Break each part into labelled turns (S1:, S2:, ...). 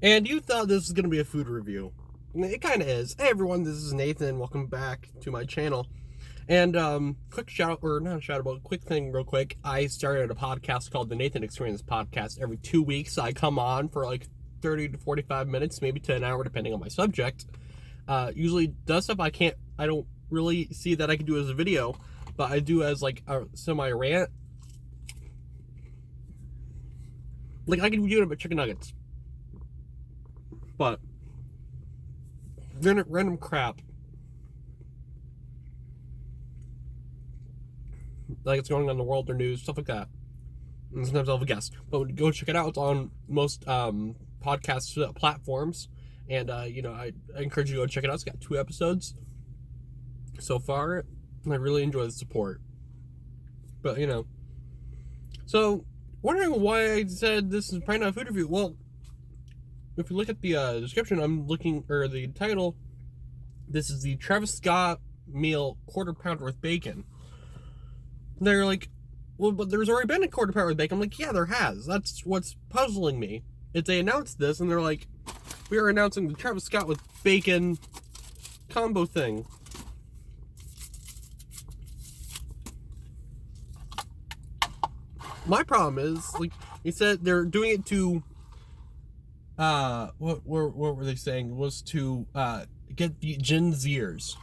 S1: And you thought this was going to be a food review. It kind of is. Hey everyone, this is Nathan. Welcome back to my channel. And quick shout out, or not a shout out, but quick thing real quick. I started a podcast called the Nathan Experience Podcast. Every 2 weeks I come on for like 30 to 45 minutes, maybe to an hour depending on my subject. Usually does stuff I don't really see that I can do as a video, but I do as like a semi-rant. Like I can do it about chicken nuggets. But random crap like it's going on in the world or news, stuff like that. And sometimes I'll have a guest, but go check it out. It's on most podcast platforms, and I encourage you to go check it out. It's got 2 episodes so far, and I really enjoy the support. But so wondering why I said this is probably not a food review. Well, if you look at the description, or the title, this is the Travis Scott meal quarter pounder with bacon. They're like, well, but there's already been a quarter pounder with bacon. I'm like, yeah, there has. That's what's puzzling me. If they announced this and they're like, we are announcing the Travis Scott with bacon combo thing. My problem is, like, he said they're doing it to what were they saying? Was to get the Gen Zers.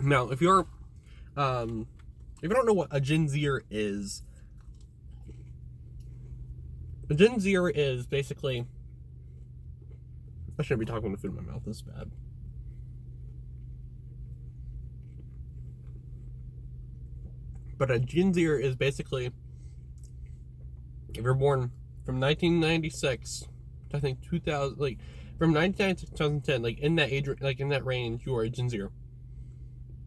S1: Now, if you don't know what a Gen Zer is, a Gen Zer is basically, I shouldn't be talking with food in my mouth, this is bad. But a Gen Zer is basically, if you're born from 1996 to I think 2000, like from 1999 to 2010, like in that age, like in that range, you are a Gen Zer.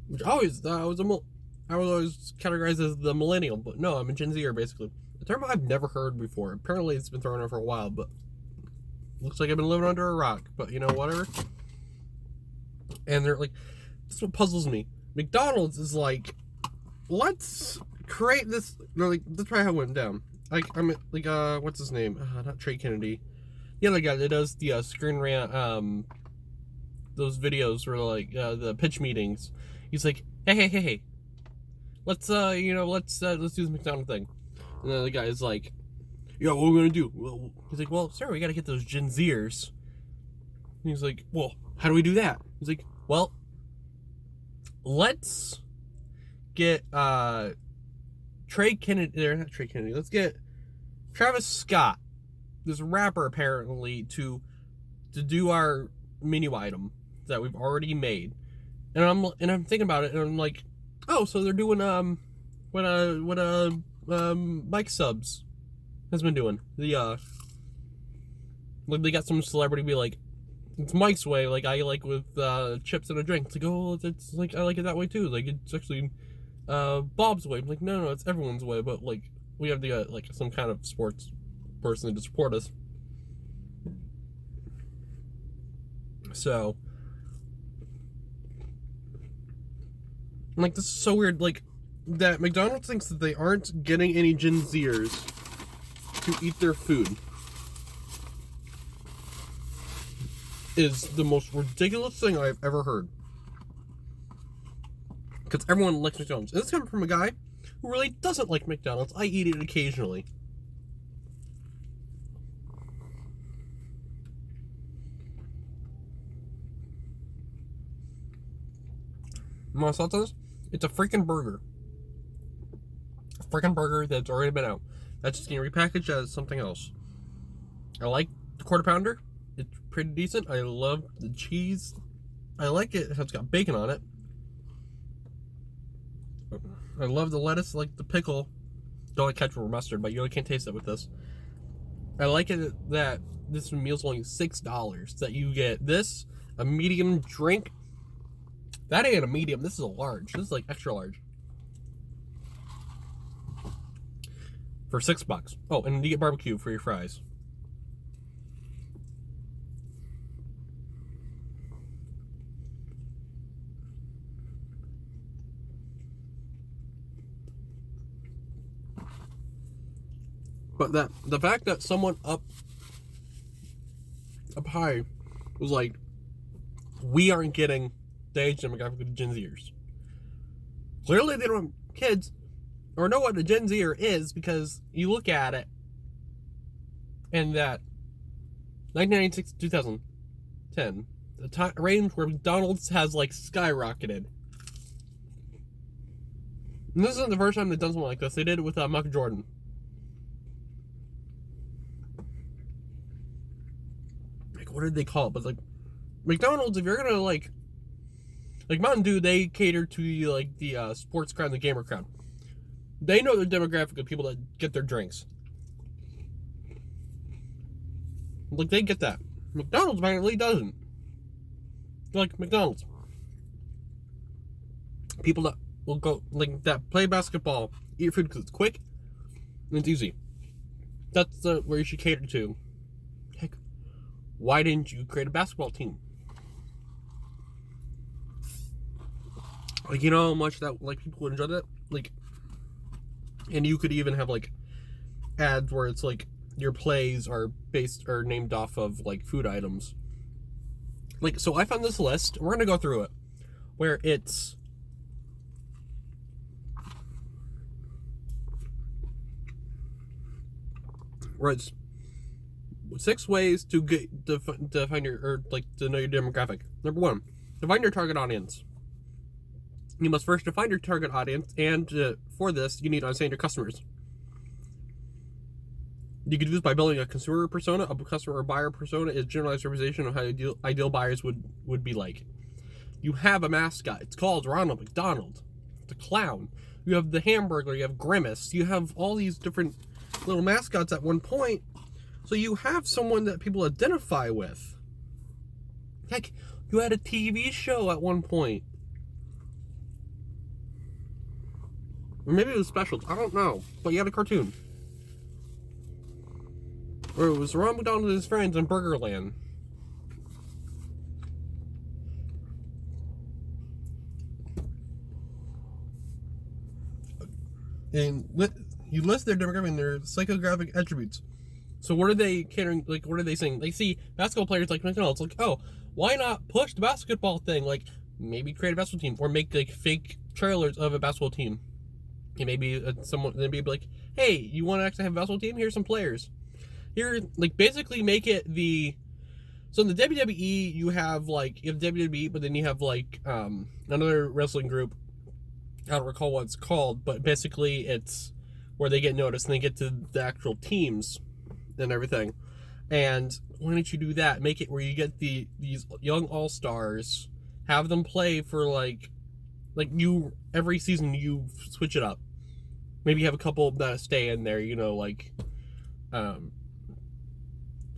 S1: Which I was always categorized as the millennial, but no, I'm a Gen Zer basically. A term I've never heard before. Apparently, it's been thrown around for a while, but looks like I've been living under a rock. But whatever. And they're like, this is what puzzles me. McDonald's is like, let's create this. They're like, let's try how it went down. Like what's his name? Not Trey Kennedy. The other guy that does the Screen Rant, those videos where like the pitch meetings. He's like, hey, let's do this McDonald's thing. And then the guy's like, yo, what are we gonna do? Well, he's like, well, sir, we gotta get those Gen Zers. And he's like, well, how do we do that? He's like, well, let's get Trey Kennedy, or not Trey Kennedy, let's get Travis Scott, this rapper apparently, to do our menu item that we've already made. And I'm thinking about it, and I'm like, oh, so they're doing what Mike Subs has been doing. The like they got some celebrity be like, it's Mike's way, like I like with chips and a drink. It's like, oh, it's like I like it that way too. Like it's actually Bob's way. I'm like, no, it's everyone's way, but like we have the like some kind of sports person to support us. So like this is so weird, like that McDonald's thinks that they aren't getting any Gen Zers to eat their food is the most ridiculous thing I've ever heard. Because everyone likes McDonald's. And this is coming from a guy who really doesn't like McDonald's. I eat it occasionally. My thoughts on this? It's a freaking burger. A freaking burger that's already been out. That's just getting repackaged as something else. I like the quarter pounder. It's pretty decent. I love the cheese. I like it. It's got bacon on it. I love the lettuce, like the pickle. Don't like ketchup or mustard, but you really can't taste that with this. I like it that this meal's only $6. That you get this, a medium drink. That ain't a medium. This is a large. This is like extra large. For $6. Oh, and you get barbecue for your fries. But the fact that someone up high was like, we aren't getting the age demographic of the Gen Zers. Clearly they don't have kids or know what a Gen Zer is, because you look at it and that 1996 to 2010, the time range where McDonald's has like skyrocketed. And this isn't the first time they've done something like this. They did it with Michael Jordan. Like, what did they call it? But like, McDonald's, if you're gonna like Mountain Dew, they cater to the sports crowd and the gamer crowd. They know the demographic of people that get their drinks. Like, they get that. McDonald's apparently doesn't. Like, McDonald's, people that will go, like, that play basketball, eat food because it's quick and it's easy. That's where you should cater to. Heck, why didn't you create a basketball team? Like, you know how much that, like, people would enjoy that? Like, and you could even have, like, ads where it's, like, your plays are based or named off of, like, food items. Like, so I found this list. We're going to go through it. Where it's... Where it's 6 ways to get to find your, or, like, to know your demographic. Number 1, define your target audience. You must first define your target audience, and for this, you need to understand your customers. You can do this by building a consumer persona. A customer or buyer persona is a generalized representation of how ideal buyers would be like. You have a mascot. It's called Ronald McDonald. It's a clown. You have the Hamburger. You have Grimace. You have all these different little mascots at one point. So you have someone that people identify with. Heck, you had a TV show at one point. Or maybe it was specials. I don't know. But you had a cartoon. Or it was Ronald McDonald and his friends in Burgerland. And you list their demographic and their psychographic attributes. So what are they catering, like, what are they saying? They see basketball players like McDonald's, like, oh, why not push the basketball thing? Like, maybe create a basketball team, or make, like, fake trailers of a basketball team. And maybe someone, then be like, hey, you want to actually have a basketball team? Here's some players. Here, like, basically make it the... So in the WWE, you have WWE, but then you have, like, another wrestling group. I don't recall what it's called, but basically it's where they get noticed and they get to the actual teams and everything. And why don't you do that? Make it where you get these young all-stars, have them play for, like you, every season you switch it up. Maybe you have a couple that stay in there, you know, like,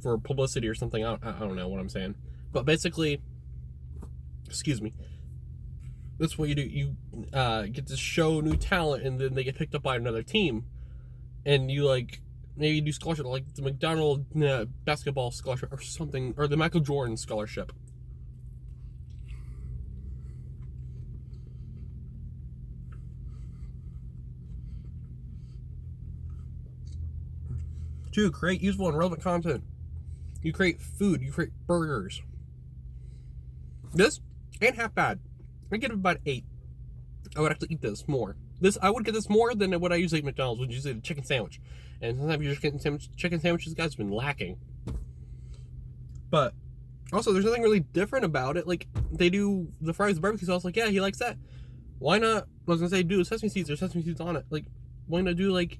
S1: for publicity or something. I don't know what I'm saying. But basically, excuse me, that's what you do. You get to show new talent, and then they get picked up by another team. And you, like, maybe do scholarship, like the McDonald's basketball scholarship or something, or the Michael Jordan scholarship. Two, create useful and relevant content. You create food. You create burgers. This ain't half bad. I give it about 8. I would actually eat this more. I would get this more than what I usually eat at McDonald's, which is usually the chicken sandwich. And sometimes you're just getting chicken sandwiches, guys, have been lacking. But also, there's nothing really different about it. Like, they do the fries, the barbecue sauce. Like, yeah, he likes that. Why not? I was gonna say, do sesame seeds. There's sesame seeds on it. Like, why not do like,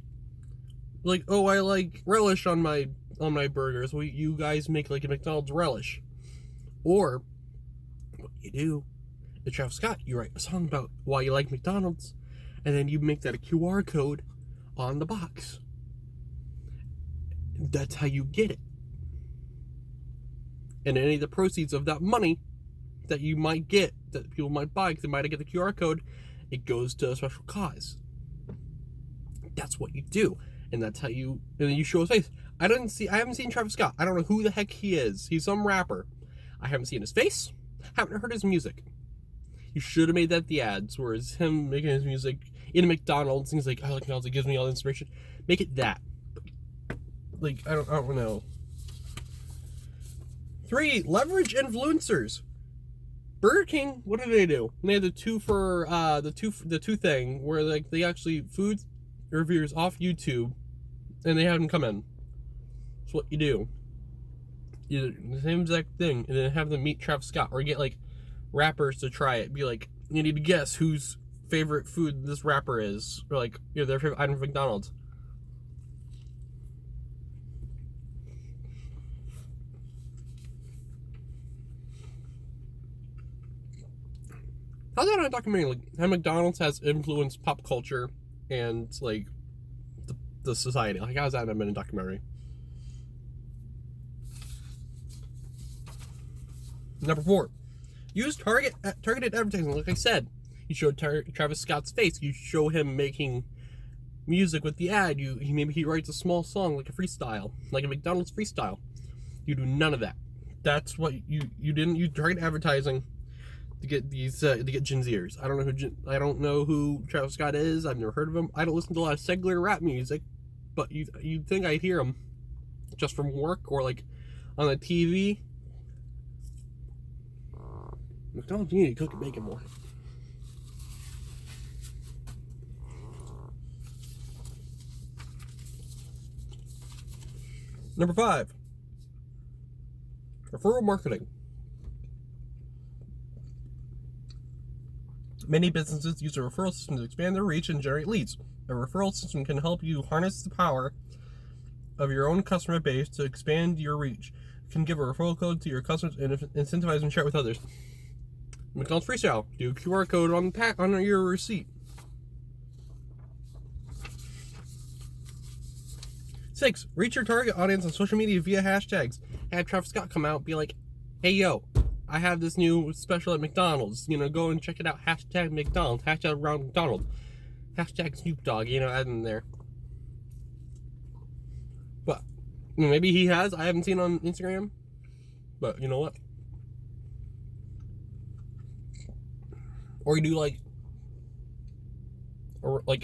S1: oh, I like relish on my burgers. Well, you guys make like a McDonald's relish. Or what you do, the Travis Scott, you write a song about why you like McDonald's, and then you make that a QR code on the box. That's how you get it. And any of the proceeds of that money that you might get, that people might buy because they might get the QR code, it goes to a special cause. That's what you do. And that's how you, and then you show his face. I haven't seen Travis Scott. I don't know who the heck he is. He's some rapper. I haven't seen his face. Haven't heard his music. You should have made that the ads, where it's him making his music in a McDonald's. And he's like, I like McDonald's. It gives me all the inspiration. Make it that. Like, I don't know. 3, leverage influencers. Burger King, what did they do? They had the two thing where like they actually food reviewers off YouTube, and they have them come in. That's what you do. You do the same exact thing, and then have them meet Travis Scott, or get like rappers to try it. Be like, you need to guess whose favorite food this rapper is, or like, you know, their favorite item from McDonald's. How's that on a documentary? Like how McDonald's has influenced pop culture and like the society. Like how's that in a documentary? Number 4, use targeted advertising. Like I said, you show Travis Scott's face. You show him making music with the ad. Maybe he writes a small song like a freestyle, like a McDonald's freestyle. You do none of that. That's what you didn't use targeted advertising to get these to get Gen Zers. I don't know who Travis Scott is. I've never heard of him. I don't listen to a lot of secular rap music, but you'd think I'd hear him just from work or like on the TV. McDonald's, you need to cook and bake it more. Number 5, referral marketing. Many businesses use a referral system to expand their reach and generate leads. A referral system can help you harness the power of your own customer base to expand your reach. You can give a referral code to your customers and incentivize and share it with others. McDonald's freestyle. Do a QR code on your receipt. 6, reach your target audience on social media via hashtags. Have Travis Scott come out and be like, hey yo, I have this new special at McDonald's. You know, go and check it out. Hashtag McDonald's. Hashtag around McDonald's. Hashtag Snoop Dogg. You know, add in there. But maybe he has. I haven't seen on Instagram. But you know what? Or you do like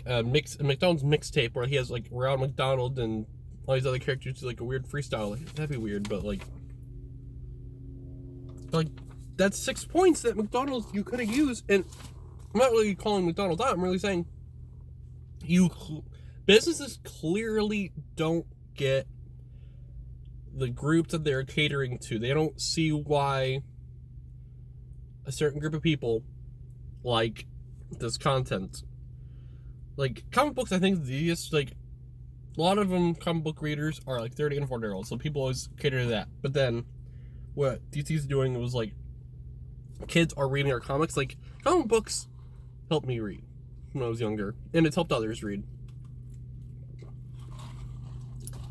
S1: a McDonald's mixtape where he has like Ronald McDonald and all these other characters do like a weird freestyle. Like, that'd be weird, but like that's 6 points that McDonald's you could have used. And I'm not really calling McDonald's out. I'm really saying businesses clearly don't get the groups that they're catering to. They don't see why a certain group of people like this content. Like comic books, I think these like a lot of them comic book readers are like 30 and 40 year olds, so people always cater to that. But then what DC's doing was like kids are reading our comics. Like comic books helped me read when I was younger, and it's helped others read.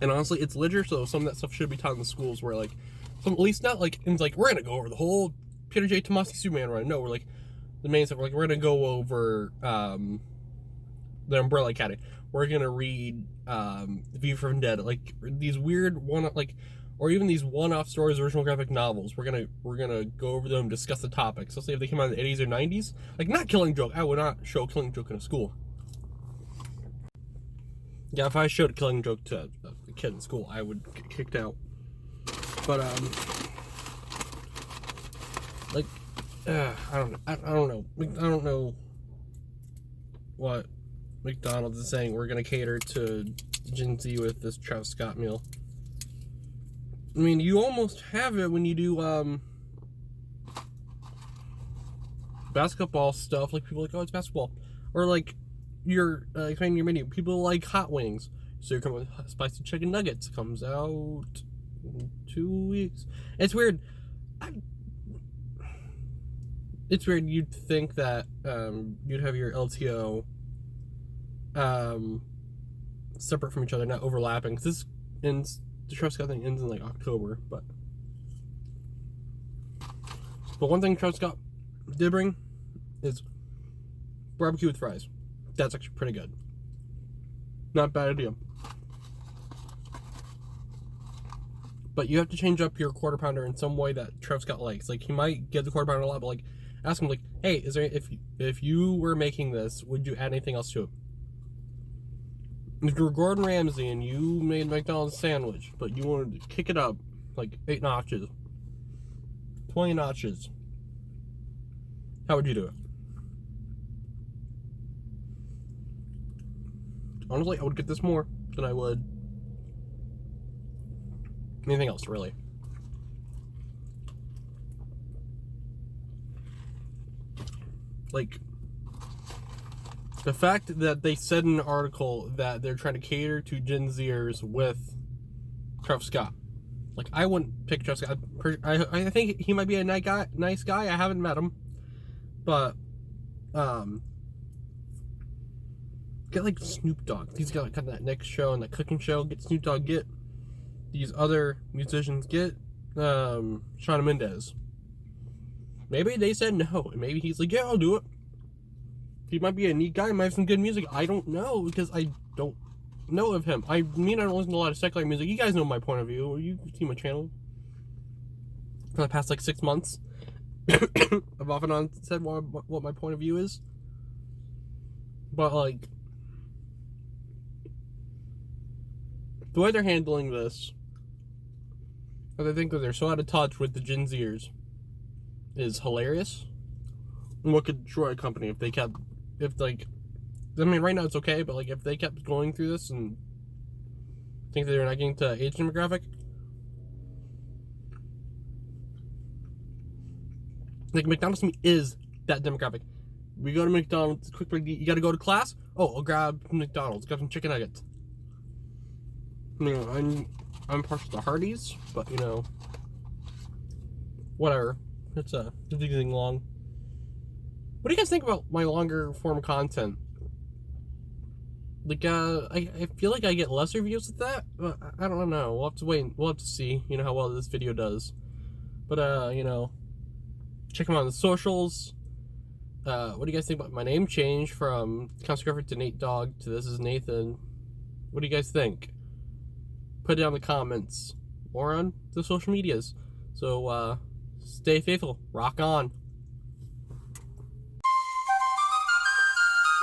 S1: And honestly, it's literature, so some of that stuff should be taught in the schools. Where like, at least not like, it's like we're gonna go over the whole Peter J. Tomasi Superman run. No, we're like the main stuff. We're gonna go over the Umbrella Academy. We're gonna read V for Vendetta, like these weird or even these one-off stories, original graphic novels. We're gonna go over them, discuss the topics. Let's say if they came out in the 80s or 90s, like not Killing Joke. I would not show Killing Joke in a school. Yeah, if I showed Killing Joke to a kid in school, I would get kicked out. But I don't know what McDonald's is saying. We're gonna cater to Gen Z with this Travis Scott meal. I mean, you almost have it when you do basketball stuff. Like people are like, oh, it's basketball, or like your expanding your menu. People like hot wings, so you're coming with spicy chicken nuggets. Comes out in 2 weeks. It's weird. It's weird. You'd think that you'd have your LTO separate from each other, not overlapping. Cause this ends. The Travis Scott thing ends in like October, but one thing Travis Scott did bring is barbecue with fries. That's actually pretty good. Not a bad idea. But you have to change up your quarter pounder in some way that Travis Scott likes. Like he might get the quarter pounder a lot, but like ask him like, hey, is there if you were making this, would you add anything else to it? If you were Gordon Ramsay and you made McDonald's sandwich, but you wanted to kick it up like 8 notches, 20 notches. How would you do it? Honestly, I would get this more than I would anything else, really. Like, the fact that they said in an article that they're trying to cater to Gen Zers with Travis Scott. Like, I wouldn't pick Travis Scott. I think he might be a nice guy. I haven't met him. But, get like Snoop Dogg. He's got kind of that next show and that cooking show. Get Snoop Dogg. Get these other musicians. Get Shawn Mendes. Maybe they said no. And maybe he's like, yeah, I'll do it. He might be a neat guy. He might have some good music. I don't know because I don't know of him. I mean, I don't listen to a lot of secular music. You guys know my point of view. You see my channel for the past like 6 months. I've off and on said what my point of view is. But like, the way they're handling this, I think that they're so out of touch with the Gen Zers is hilarious. And what could destroy a company if they kept, I mean, right now it's okay, but like if they kept going through this and think that they're not getting to age demographic, like McDonald's to me is that demographic. We go to McDonald's quickly. You got to go to class. Oh, I'll grab McDonald's. Grab some chicken nuggets. You know, I'm partial to Hardee's, but you know, whatever. It's getting long. What do you guys think about my longer form content? Like, I feel like I get less reviews with that, but I don't know. We'll have to wait. We'll have to see, you know, how well this video does. But, you know, check them out on the socials. What do you guys think about my name change from Scruffybeard to Nate Dogg to This Is Nathan? What do you guys think? Put it down in the comments or on the social medias. So, stay faithful. Rock on.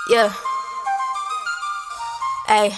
S2: Yeah. Hey.